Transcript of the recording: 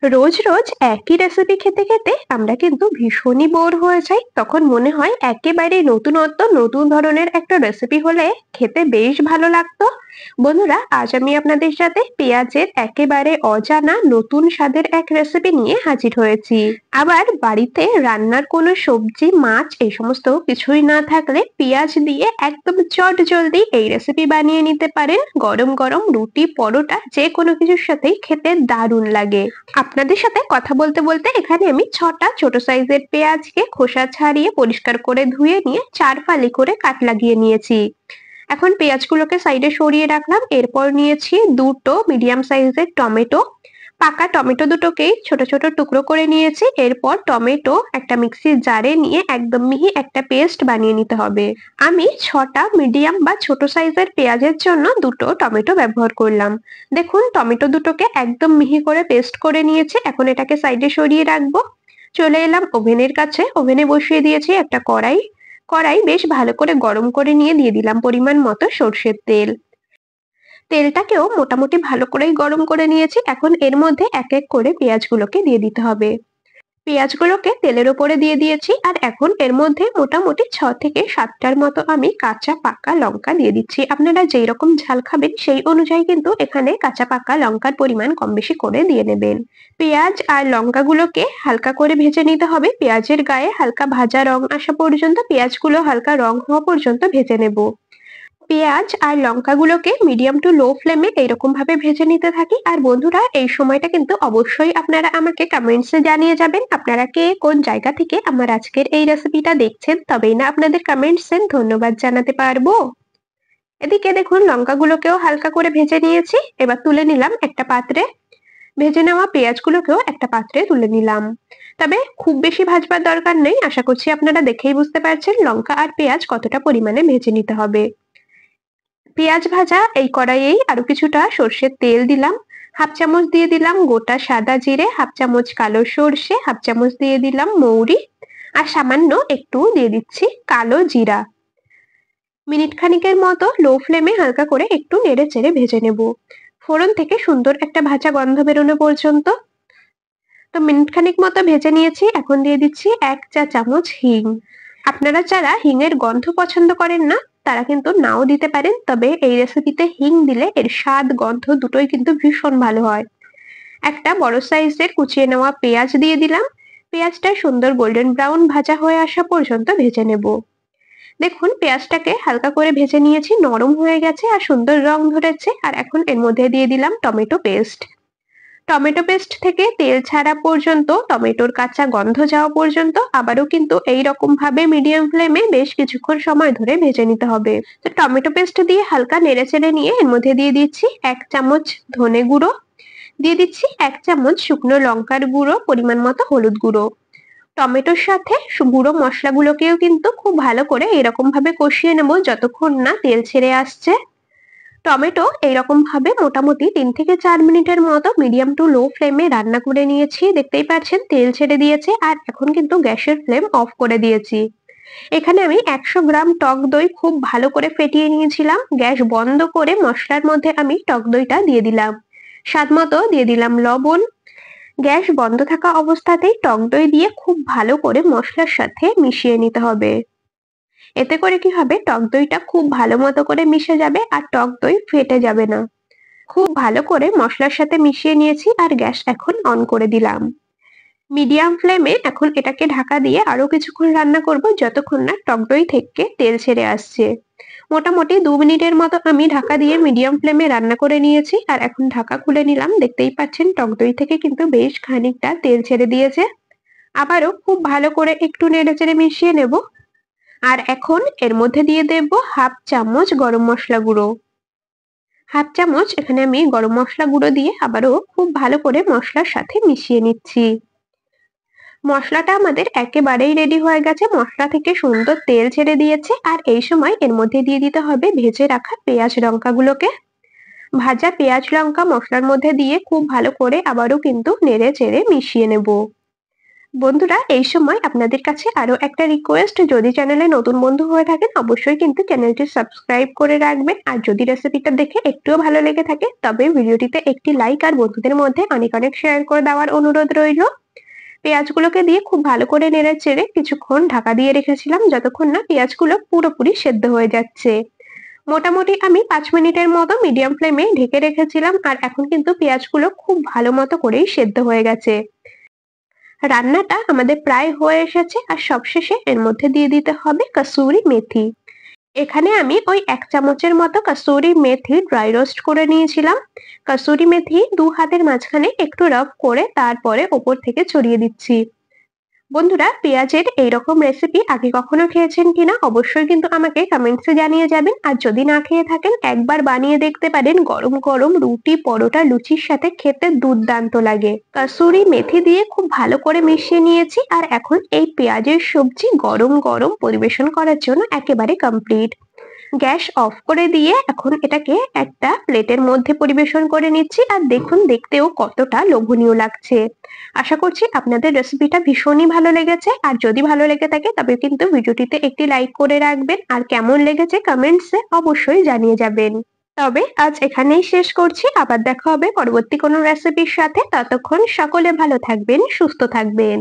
রোজ রোজ একই রেসিপি খেতে খেতে আমরা কিন্তু ভীষণই বোর হয়ে যাই। তখন মনে হয় একেবারে নতুনত্ব নতুন ধরনের একটা রেসিপি হলে খেতে বেশ ভালো লাগতো। বন্ধুরা, আজ আমি আপনাদের সাথে পেঁয়াজের একেবারে অজানা নতুন স্বাদের এক রেসিপি নিয়ে হাজির হয়েছি। আবার বাড়িতে রান্নার কোনো সবজি মাছ এই সমস্ত কিছুই না থাকলে পেঁয়াজ দিয়ে একদম চট জলদি এই রেসিপি বানিয়ে নিতে পারেন। গরম গরম রুটি পরোটা যে কোনো কিছুর সাথেই খেতে দারুণ লাগে। আপনাদের সাথে কথা বলতে বলতে এখানে আমি 6টা ছোট সাইজের পেঁয়াজকে খোসা ছাড়িয়ে পরিষ্কার করে ধুয়ে নিয়ে 4 ফালি করে কাট লাগিয়ে নিয়েছি। এখন পেঁয়াজগুলোকে সাইডে সরিয়ে রাখলাম। এরপর নিয়েছি দুটো মিডিয়াম সাইজের টমেটো। পাকা টমেটো দুটোকেই ছোট ছোট টুকরো করে নিয়েছি। এরপর টমেটো একটা মিক্সির জারে নিয়ে একদম মিহি একটা পেস্ট বানিয়ে নিতে হবে। আমি 6টা মিডিয়াম বা ছোট সাইজের পেঁয়াজের জন্য দুটো টমেটো ব্যবহার করলাম। দেখুন, টমেটো দুটোকে একদম মিহি করে পেস্ট করে নিয়েছি। এখন এটাকে সাইডে সরিয়ে রাখবো। চলে এলাম ওভেনের কাছে। ওভেনে বসিয়ে দিয়েছি একটা কড়াই। কড়াই বেশ ভালো করে গরম করে নিয়ে দিয়ে দিলাম পরিমাণ মতো সর্ষের তেল। তেলটাকেও মোটামুটি ভালো করেই গরম করে নিয়েছি। এখন এর মধ্যে এক এক করে পেঁয়াজগুলোকে দিয়ে দিতে হবে। পেঁয়াজগুলোকে তেলের ওপরে দিয়ে দিয়েছি আর এখন এর মধ্যে মোটামুটি 6 থেকে 7টার মতো আমি কাঁচা পাকা লঙ্কা দিয়ে দিচ্ছি। আপনারা যেই রকম ঝাল খাবেন সেই অনুযায়ী কিন্তু এখানে কাঁচা পাকা লঙ্কার পরিমাণ কম বেশি করে দিয়ে নেবেন। পেঁয়াজ আর লঙ্কাগুলোকে হালকা করে ভেজে নিতে হবে। পেঁয়াজের গায়ে হালকা ভাজা রং আসা পর্যন্ত, পেঁয়াজগুলো হালকা রং হওয়া পর্যন্ত ভেজে নেব। পেঁয়াজ আর লঙ্কাগুলোকে মিডিয়াম টু লো ফ্লেমে এরকম ভাবে ভেজে নিতে থাকি। আর বন্ধুরা, এই সময়টা কিন্তু অবশ্যই আপনারা আমাকে কমেন্টসে জানিয়ে যাবেন আপনারা কে কোন জায়গা থেকে আমার আজকের এই রেসিপিটা দেখছেন, তবেই না আপনাদের কমেন্টসে ধন্যবাদ জানাতে পারবো। এদিকে দেখুন, লঙ্কাগুলোকেও হালকা করে ভেজে নিয়েছি। এবার তুলে নিলাম একটা পাত্রে। ভেজে নেওয়া পেঁয়াজগুলোকেও একটা পাত্রে তুলে নিলাম। তবে খুব বেশি ভাজবার দরকার নেই। আশা করছি আপনারা দেখেই বুঝতে পারছেন লঙ্কা আর পেঁয়াজ কতটা পরিমাণে ভেজে নিতে হবে। পেঁয়াজ ভাজা এই কড়াইয়েই আরো কিছুটা সর্ষের তেল দিলাম। হাফ চামচ দিয়ে দিলাম গোটা সাদা জিরে, হাফ চামচ কালো সর্ষে, হাফ চামচ দিয়ে দিলাম মৌরি, আর সামান্য একটু দিয়ে দিচ্ছি কালো জিরা। মিনিট খানিকের মতো লো ফ্লেমে হালকা করে একটু নেড়ে চেড়ে ভেজে নেব, ফোড়ন থেকে সুন্দর একটা ভাজা গন্ধ বেরোনো পর্যন্ত। তো মিনিট খানিক মতো ভেজে নিয়েছি। এখন দিয়ে দিচ্ছি 1 চা চামচ হিং। আপনারা যারা হিঙের গন্ধ পছন্দ করেন না তারা কিন্তু নাও দিতে পারেন, তবে এই রেসিপিতে হিং দিলে এর স্বাদ গন্ধ দুটোই কিন্তু ভীষণ ভালো হয়। একটা বড় সাইজের কুচিয়ে নেওয়া পেঁয়াজ দিয়ে দিলাম। পেঁয়াজটা সুন্দর গোল্ডেন ব্রাউন ভাজা হয়ে আসা পর্যন্ত ভেজে নেব। দেখুন, পেঁয়াজটাকে হালকা করে ভেজে নিয়েছি, নরম হয়ে গেছে আর সুন্দর রং ধরেছে। আর এখন এর মধ্যে দিয়ে দিলাম টমেটো পেস্ট। টমেটো পেস্ট থেকে তেল ছাড়া পর্যন্ত, টমেটোর কাঁচা গন্ধ যাওয়া পর্যন্ত আবারও কিন্তু এই রকম ভাবে মিডিয়াম ফ্লেমে বেশ কিছুক্ষণ সময় ধরে ভেজে নিতে হবে। তো টমেটো পেস্ট দিয়ে হালকা নেড়েচেড়ে নিয়ে এর মধ্যে দিয়ে দিচ্ছি 1 চামচ ধনে গুঁড়ো, দিয়ে দিচ্ছি 1 চামচ শুকনো লঙ্কার গুঁড়ো, পরিমাণ মতো হলুদ গুঁড়ো। টমেটোর সাথে গুঁড়ো মশলাগুলোকেও কিন্তু খুব ভালো করে এরকম ভাবে কষিয়ে নেব যতক্ষণ না তেল ছেড়ে আসছে। টমেটো এইরকম ভাবে মোটামুটি 3 থেকে 4 মিনিটের মতো মিডিয়াম টু লো ফ্লেমে রান্না করে নিয়েছি। দেখতেই পাচ্ছেন তেল ছেড়ে দিয়েছে আর এখন কিন্তু গ্যাসের ফ্লেম অফ করে দিয়েছি। এখানে আমি 100 গ্রাম টক দই খুব ভালো করে ফেটিয়ে নিয়েছিলাম। গ্যাস বন্ধ করে মশলার মধ্যে আমি টক দইটা দিয়ে দিলাম। স্বাদ মতো দিয়ে দিলাম লবণ। গ্যাস বন্ধ থাকা অবস্থাতেই টক দই দিয়ে খুব ভালো করে মশলার সাথে মিশিয়ে নিতে হবে। এতে করে কি হবে, টক দইটা খুব ভালো মতো করে মিশে যাবে আর টক দই ফেটে যাবে না। খুব ভালো করে মশলার সাথে মিশিয়ে নিয়েছি আর গ্যাস এখন অন করে দিলাম। মিডিয়াম ফ্লেমে এখন এটাকে ঢাকা দিয়ে আরো কিছুক্ষণ রান্না করব যতক্ষণ না টক দই থেকে তেল ছেড়ে আসছে। মোটামুটি 2 মিনিটের মতো আমি ঢাকা দিয়ে মিডিয়াম ফ্লেমে রান্না করে নিয়েছি আর এখন ঢাকা খুলে নিলাম। দেখতেই পাচ্ছেন টক দই থেকে কিন্তু বেশ খানিকটা তেল ছেড়ে দিয়েছে। আবারও খুব ভালো করে একটু নেড়েচেড়ে মিশিয়ে নেব। আর এখন এর মধ্যে দিয়ে দেব হাফ চামচ গরম মশলা গুঁড়ো। হাফ চামচ এখানে আমি গরম মশলা গুঁড়ো দিয়ে আবারও খুব ভালো করে মশলার সাথে মিশিয়ে নিচ্ছি। মশলাটা আমাদের একেবারেই রেডি হয়ে গেছে। মশলা থেকে সুন্দর তেল ছেড়ে দিয়েছে আর এই সময় এর মধ্যে দিয়ে দিতে হবে ভেজে রাখা পেঁয়াজ লঙ্কাগুলোকে। ভাজা পেঁয়াজ লঙ্কা মশলার মধ্যে দিয়ে খুব ভালো করে আবারও কিন্তু নেড়ে চেড়ে মিশিয়ে নেব। বন্ধুরা, এই সময় আপনাদের কাছে আরো একটা রিকোয়েস্ট, যদি চ্যানেলে নতুন বন্ধু হয়ে থাকেন অবশ্যই কিন্তু চ্যানেলটি সাবস্ক্রাইব করে রাখবেন। আর যদি রেসিপিটা দেখে একটুও ভালো লেগে থাকে তবে ভিডিওটিতে একটি লাইক আর বন্ধুদের মধ্যে অনেক অনেক শেয়ার করে দেওয়ার অনুরোধ রইল। পেঁয়াজগুলোকে দিয়ে খুব ভালো করে নেড়ে চেড়ে কিছুক্ষণ ঢাকা দিয়ে রেখেছিলাম যতক্ষণ না পেঁয়াজগুলো পুরোপুরি সেদ্ধ হয়ে যাচ্ছে। মোটামুটি আমি 5 মিনিটের মতো মিডিয়াম ফ্লেমে ঢেকে রেখেছিলাম, আর এখন কিন্তু পেঁয়াজগুলো খুব ভালো মতো করেই সেদ্ধ হয়ে গেছে। রান্নাটা আমাদের প্রায় হয়ে এসেছে, আর সবশেষে এর মধ্যে দিয়ে দিতে হবে কাসুরি মেথি। এখানে আমি ওই 1 চামচের মতো কাসুরি মেথি ড্রাই রোস্ট করে নিয়েছিলাম। কাসুরি মেথি 2 হাতের মাঝখানে একটু রাফ করে তারপরে ওপর থেকে ছড়িয়ে দিচ্ছি। বন্ধুরা, পেঁয়াজের এইরকম রেসিপি আগে কখনো খেয়েছেন কিনা অবশ্যই কিন্তু আমাকে কমেন্টসে জানিয়ে যাবেন। আর যদি না খেয়ে থাকেন একবার বানিয়ে দেখতে পারেন, গরম গরম রুটি, পরোটা, লুচির সাথে খেতে দুর্দান্ত লাগে। কাসুরি মেথি দিয়ে খুব ভালো করে মিশিয়ে নিয়েছি, আর এখন এই পেঁয়াজের সবজি গরম গরম পরিবেশন করার জন্য একেবারে কমপ্লিট। গ্যাস অফ করে দিয়ে এখন এটাকে একটা প্লেটের মধ্যে পরিবেশন করে নিচ্ছি, আর দেখুন দেখতেও কতটা লোভনীয় লাগছে। আশা করছি আপনাদের রেসিপিটা ভীষণই ভালো লেগেছে, আর যদি ভালো লেগে থাকে তবে কিন্তু ভিডিওটিতে একটি লাইক করে রাখবেন, আর কেমন লেগেছে কমেন্টসে অবশ্যই জানিয়ে যাবেন। তবে আজ এখানেই শেষ করছি, আবার দেখা হবে পরবর্তী কোনো রেসিপির সাথে। ততক্ষণ সকলে ভালো থাকবেন, সুস্থ থাকবেন।